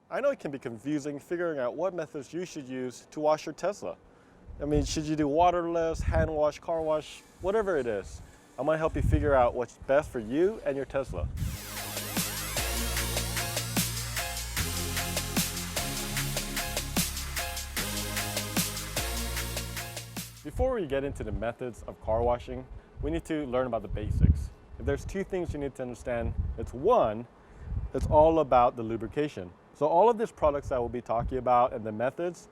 I know it can be confusing figuring out what methods you should use to wash your Tesla. I mean, should you do waterless, hand wash, car wash, whatever it is. I'm gonna help you figure out what's best for you and your Tesla. Before we get into the methods of car washing, we need to learn about the basics. If there's two things you need to understand, it's one, it's all about the lubrication. So all of these products that we'll be talking about and the methods,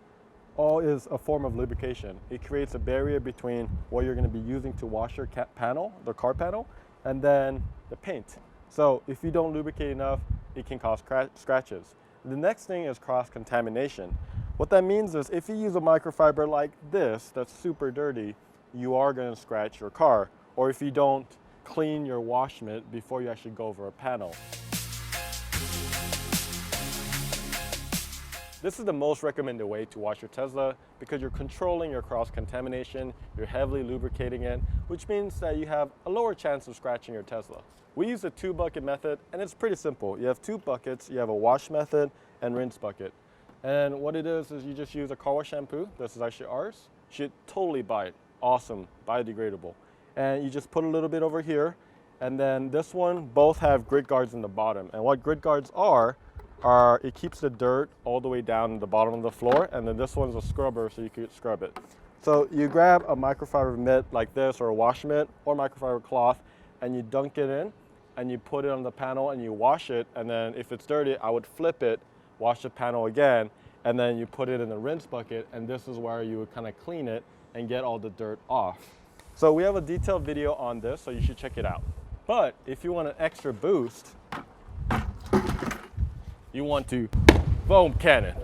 all is a form of lubrication. It creates a barrier between what you're going to be using to wash your panel, the car panel, and then the paint. So if you don't lubricate enough, it can cause scratches. The next thing is cross-contamination. What that means is if you use a microfiber like this that's super dirty, you are going to scratch your car. Or if you don't clean your wash mitt before you actually go over a panel. This is the most recommended way to wash your Tesla because you're controlling your cross-contamination, you're heavily lubricating it, which means that you have a lower chance of scratching your Tesla. We use a 2-bucket method, and it's pretty simple. You have 2 buckets, you have a wash method and rinse bucket. And what it is you just use a car wash shampoo. This is actually ours. Should totally bite. Awesome, biodegradable. And you just put a little bit over here, and then this one, both have grit guards in the bottom. And what grit guards are it keeps the dirt all the way down to the bottom of the floor, and then this one's a scrubber so you can scrub it. So you grab a microfiber mitt like this, or a wash mitt, or microfiber cloth, and you dunk it in, and you put it on the panel, and you wash it, and then if it's dirty, I would flip it, wash the panel again, and then you put it in the rinse bucket, and this is where you would kind of clean it and get all the dirt off. So we have a detailed video on this, so you should check it out. But if you want an extra boost, you want to foam cannon.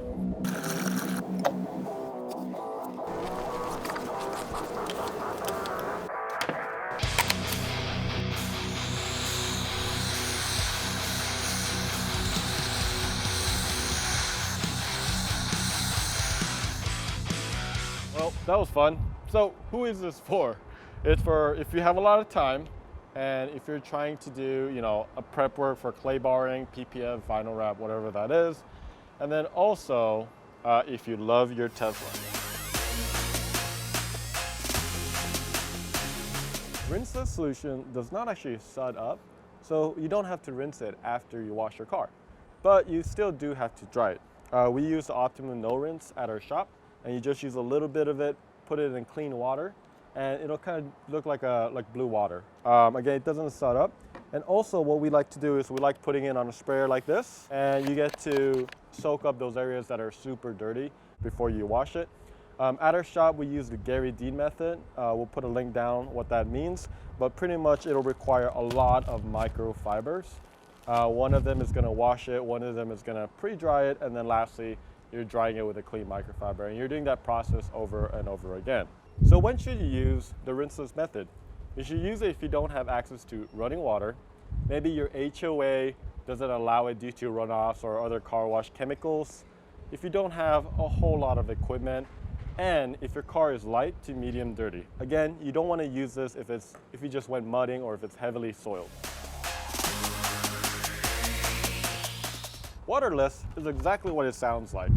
Well, that was fun. So who is this for? It's for if you have a lot of time and if you're trying to do, a prep work for clay barring, PPF, vinyl wrap, whatever that is. And then also, if you love your Tesla. Rinseless solution does not actually sud up, so you don't have to rinse it after you wash your car. But you still do have to dry it. We use the Optimum No Rinse at our shop, and you just use a little bit of it, put it in clean water, and it'll kind of look like blue water. Again, it doesn't sud up. And also what we like to do is we like putting it on a sprayer like this, and you get to soak up those areas that are super dirty before you wash it. At our shop, we use the Gary Dean method. We'll put a link down what that means, but pretty much it'll require a lot of microfibers. One of them is gonna wash it, one of them is gonna pre-dry it, and then lastly, you're drying it with a clean microfiber, and you're doing that process over and over again. So when should you use the rinseless method? You should use it if you don't have access to running water. Maybe your HOA doesn't allow it due to runoffs or other car wash chemicals. If you don't have a whole lot of equipment, and if your car is light to medium dirty. Again, you don't want to use this if you just went mudding or if it's heavily soiled. Waterless is exactly what it sounds like.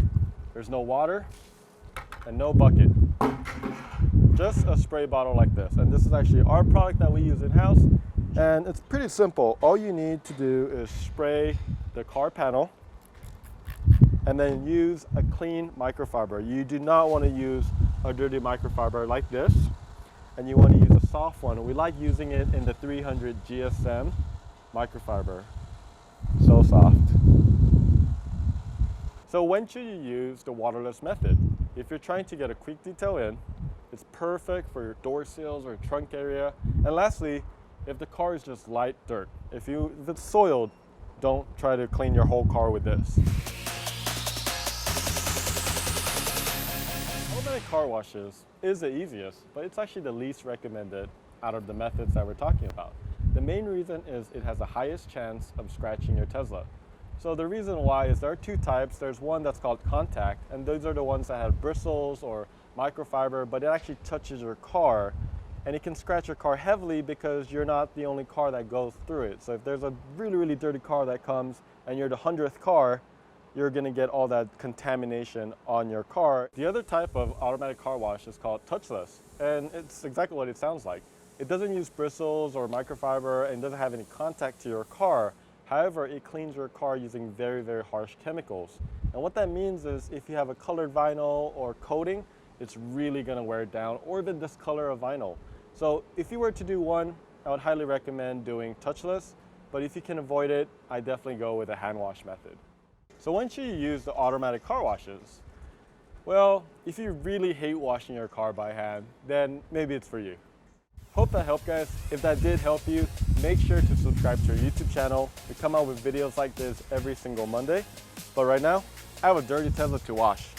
There's no water and no bucket. Just a spray bottle like this. And this is actually our product that we use in-house. And it's pretty simple. All you need to do is spray the car panel and then use a clean microfiber. You do not want to use a dirty microfiber like this. And you want to use a soft one. We like using it in the 300 GSM microfiber. So soft. So when should you use the waterless method? If you're trying to get a quick detail in, it's perfect for your door seals or trunk area. And lastly, if the car is just light dirt. If it's soiled, don't try to clean your whole car with this. Automatic car washes is the easiest, but it's actually the least recommended out of the methods that we're talking about. The main reason is it has the highest chance of scratching your Tesla. So the reason why is there are 2 types. There's one that's called contact, and those are the ones that have bristles or microfiber, but it actually touches your car, and it can scratch your car heavily because you're not the only car that goes through it. So if there's a really, really dirty car that comes and you're the 100th car, you're gonna get all that contamination on your car. The other type of automatic car wash is called touchless, and it's exactly what it sounds like. It doesn't use bristles or microfiber and doesn't have any contact to your car. However, it cleans your car using very, very harsh chemicals. And what that means is if you have a colored vinyl or coating, it's really gonna wear it down, or even discolor a vinyl. So if you were to do one, I would highly recommend doing touchless, but if you can avoid it, I definitely go with a hand wash method. So when should you use the automatic car washes? Well, if you really hate washing your car by hand, then maybe it's for you. Hope that helped, guys. If that did help you, make sure to subscribe to our YouTube channel. We come out with videos like this every single Monday. But right now, I have a dirty Tesla to wash.